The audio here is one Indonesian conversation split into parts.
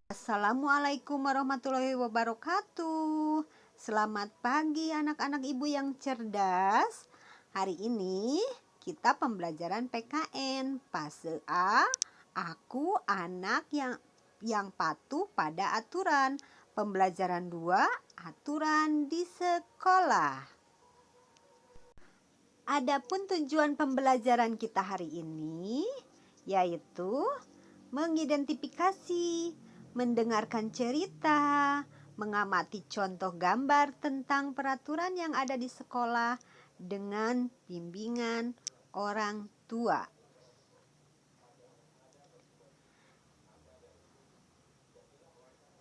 Assalamualaikum warahmatullahi wabarakatuh. Selamat pagi anak-anak ibu yang cerdas. Hari ini kita pembelajaran PKN fase A. Aku anak yang patuh pada aturan. Pembelajaran 2, aturan di sekolah. Adapun tujuan pembelajaran kita hari ini yaitu mengidentifikasi, mendengarkan cerita, mengamati contoh gambar tentang peraturan yang ada di sekolah dengan bimbingan orang tua.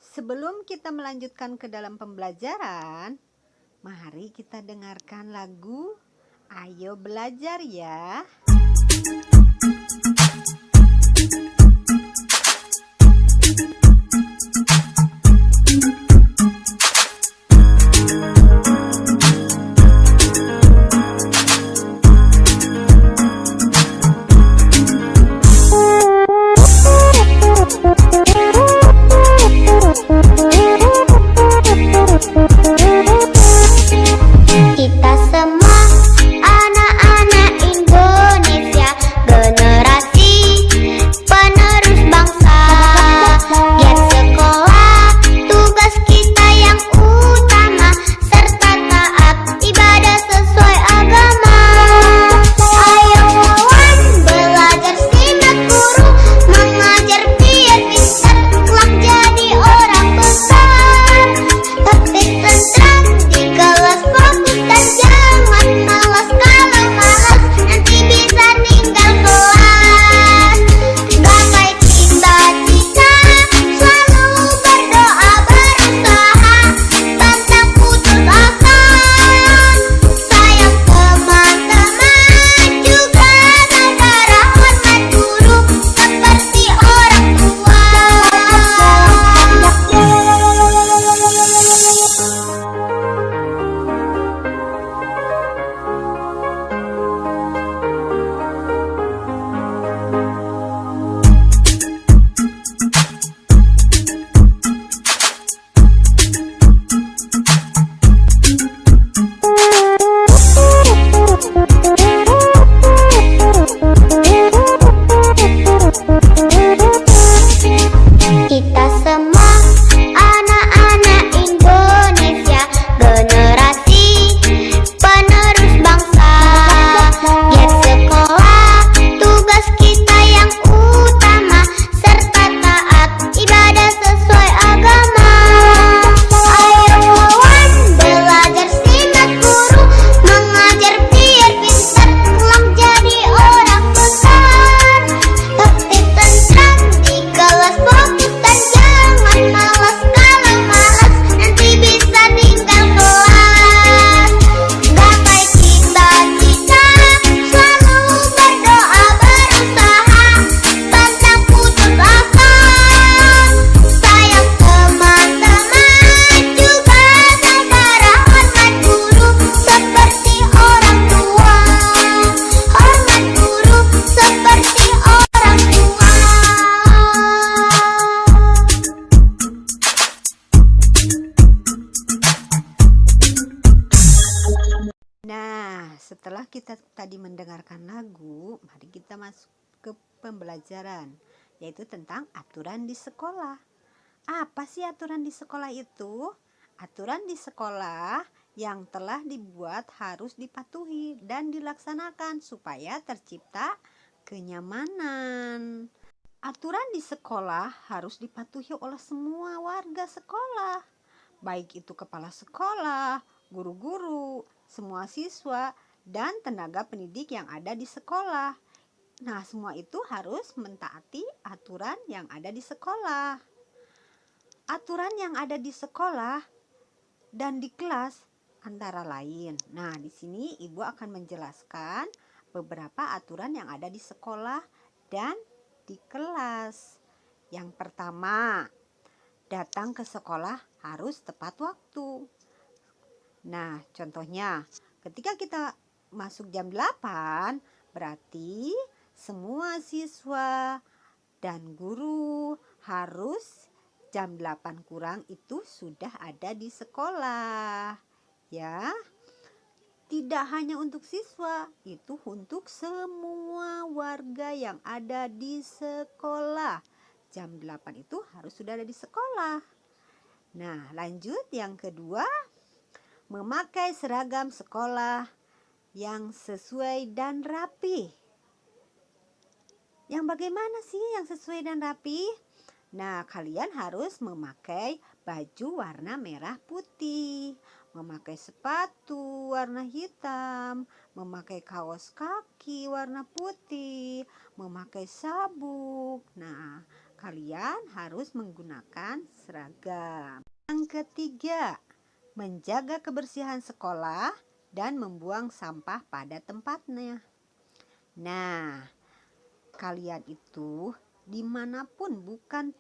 Sebelum kita melanjutkan ke dalam pembelajaran, mari kita dengarkan lagu Ayo Belajar Ya. Kita semua anak-anak Indonesia, generasi penerus bangsa. Giat sekolah, tugas kita yang utama, serta taat ibadah sesuai agama. Ayo kawan, belajar simak guru, mengajar biar pintar, kelak jadi orang besar. Tertib tentram di kelas, fokus dan jangan malas. Kalau malas nanti bisa ninggal kelas. Gapai cita-cita, selalu berdoa berusaha, pantang putus asa. Sayang teman-teman, juga saudara, hormat guru seperti orang tua. Kita semua anak-anak Indonesia, generasi penerus bangsa. Giat sekolah, tugas kita yang utama, serta taat ibadah sesuai agama. Ayo kawan, belajar simak guru, mengajar biar pintar, kelak jadi orang besar. Tertib tentram di kelas, fokus dan jangan malas. Kalau malas nanti bisa ninggal kelas. Gapai cita-cita, selalu berdoa berusaha, pantang putus asa. Sayang teman-teman, juga saudara, hormat guru seperti orang tua. Hormat guru seperti orang tua. Nah, setelah kita tadi mendengarkan lagu, mari kita masuk ke pembelajaran, yaitu tentang aturan di sekolah. Apa sih aturan di sekolah itu? Aturan di sekolah yang telah dibuat harus dipatuhi dan dilaksanakan supaya tercipta kenyamanan. Aturan di sekolah harus dipatuhi oleh semua warga sekolah, baik itu kepala sekolah, guru-guru, semua siswa, dan tenaga pendidik yang ada di sekolah. Nah, semua itu harus mentaati aturan yang ada di sekolah. Aturan yang ada di sekolah dan di kelas antara lain. Nah, di sini Ibu akan menjelaskan beberapa aturan yang ada di sekolah dan di kelas. Yang pertama, datang ke sekolah harus tepat waktu. Nah, contohnya ketika kita masuk jam 8, berarti semua siswa dan guru harus jam 8 kurang itu sudah ada di sekolah. Ya, tidak hanya untuk siswa, itu untuk semua warga yang ada di sekolah. Jam 8 itu harus sudah ada di sekolah. Nah, lanjut yang kedua, memakai seragam sekolah yang sesuai dan rapi. Yang bagaimana sih yang sesuai dan rapi? Nah, kalian harus memakai baju warna merah putih, memakai sepatu warna hitam, memakai kaos kaki warna putih, memakai sabuk. Nah, kalian harus menggunakan seragam. Yang ketiga, menjaga kebersihan sekolah dan membuang sampah pada tempatnya. Nah, kalian itu dimanapun, bukan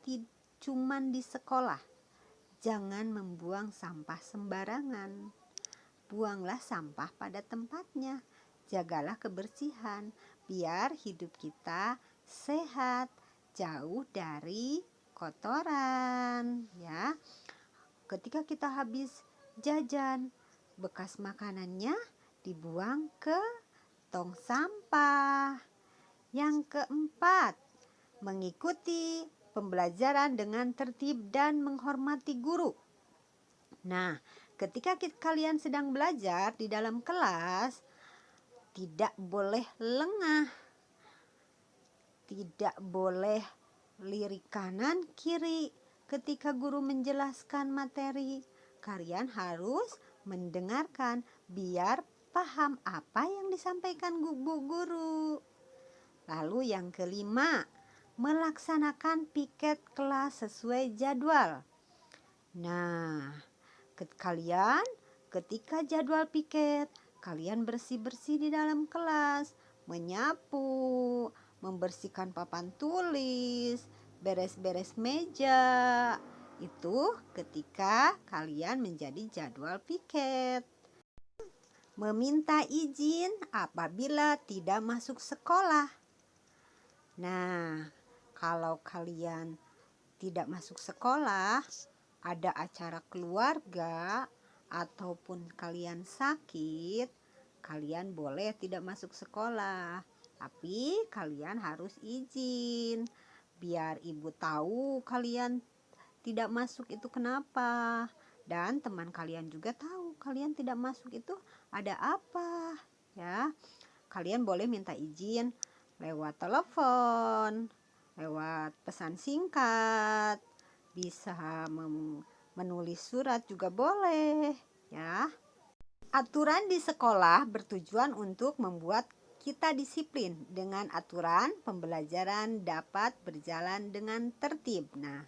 cuman di sekolah, jangan membuang sampah sembarangan. Buanglah sampah pada tempatnya. Jagalah kebersihan biar hidup kita sehat, jauh dari kotoran, ya. Ketika kita habis jajan, bekas makanannya dibuang ke tong sampah. Yang keempat, mengikuti pembelajaran dengan tertib dan menghormati guru. Nah, ketika kalian sedang belajar di dalam kelas, tidak boleh lengah, tidak boleh lirik kanan kiri. Ketika guru menjelaskan materi, kalian harus mendengarkan biar paham apa yang disampaikan bu guru. Lalu yang kelima, melaksanakan piket kelas sesuai jadwal. Nah, kalian ketika jadwal piket, kalian bersih-bersih di dalam kelas, menyapu, membersihkan papan tulis, beres-beres meja. Itu ketika kalian menjadi jadwal piket. Meminta izin apabila tidak masuk sekolah. Nah, kalau kalian tidak masuk sekolah, ada acara keluarga, ataupun kalian sakit, kalian boleh tidak masuk sekolah. Tapi kalian harus izin, biar ibu tahu kalian tidak masuk itu kenapa. Dan teman kalian juga tahu kalian tidak masuk itu ada apa, ya. Kalian boleh minta izin lewat telepon, lewat pesan singkat, bisa menulis surat juga boleh, ya. Aturan di sekolah bertujuan untuk membuat kita disiplin. Dengan aturan, pembelajaran dapat berjalan dengan tertib. Nah,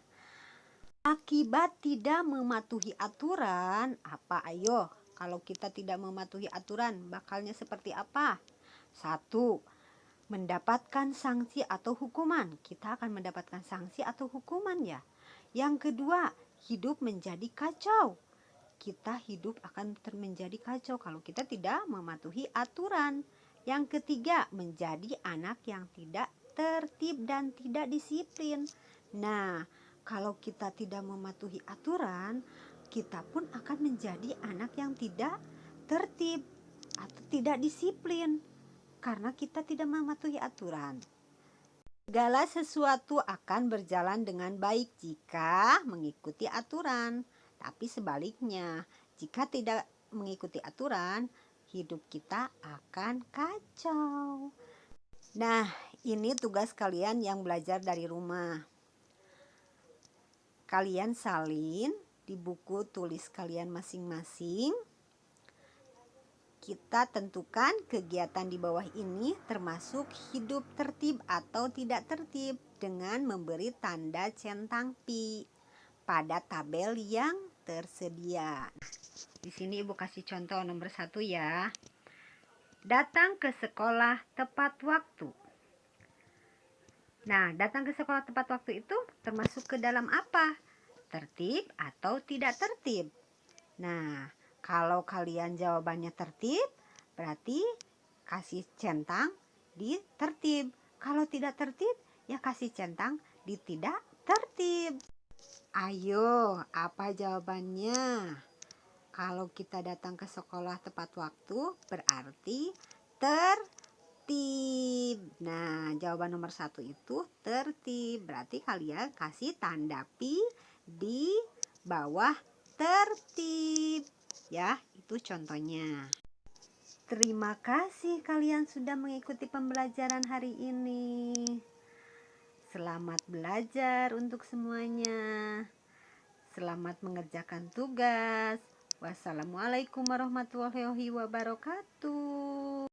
akibat tidak mematuhi aturan, apa ayo? Kalau kita tidak mematuhi aturan, bakalnya seperti apa? 1. Mendapatkan sanksi atau hukuman. Kita akan mendapatkan sanksi atau hukuman, ya. Yang kedua, hidup menjadi kacau. Kita hidup akan menjadi kacau kalau kita tidak mematuhi aturan. Yang ketiga, menjadi anak yang tidak tertib dan tidak disiplin. Nah, kalau kita tidak mematuhi aturan, kita pun akan menjadi anak yang tidak tertib atau tidak disiplin karena kita tidak mematuhi aturan. Segala sesuatu akan berjalan dengan baik jika mengikuti aturan. Tapi sebaliknya, jika tidak mengikuti aturan, hidup kita akan kacau. Nah, ini tugas kalian yang belajar dari rumah. Kalian salin di buku tulis kalian masing-masing. Kita tentukan kegiatan di bawah ini termasuk hidup tertib atau tidak tertib dengan memberi tanda centang pi pada tabel yang tersedia. Di sini Ibu kasih contoh nomor 1 ya. Datang ke sekolah tepat waktu. Nah, datang ke sekolah tepat waktu itu termasuk ke dalam apa? Tertib atau tidak tertib? Nah, kalau kalian jawabannya tertib, berarti kasih centang di tertib. Kalau tidak tertib, ya kasih centang di tidak tertib. Ayo, apa jawabannya? Kalau kita datang ke sekolah tepat waktu, berarti tertib. Nah, jawaban nomor 1 itu tertib. Berarti kalian kasih tanda pi di bawah tertib. Ya, itu contohnya. Terima kasih kalian sudah mengikuti pembelajaran hari ini. Selamat belajar untuk semuanya. Selamat mengerjakan tugas. Wassalamualaikum warahmatullahi wabarakatuh.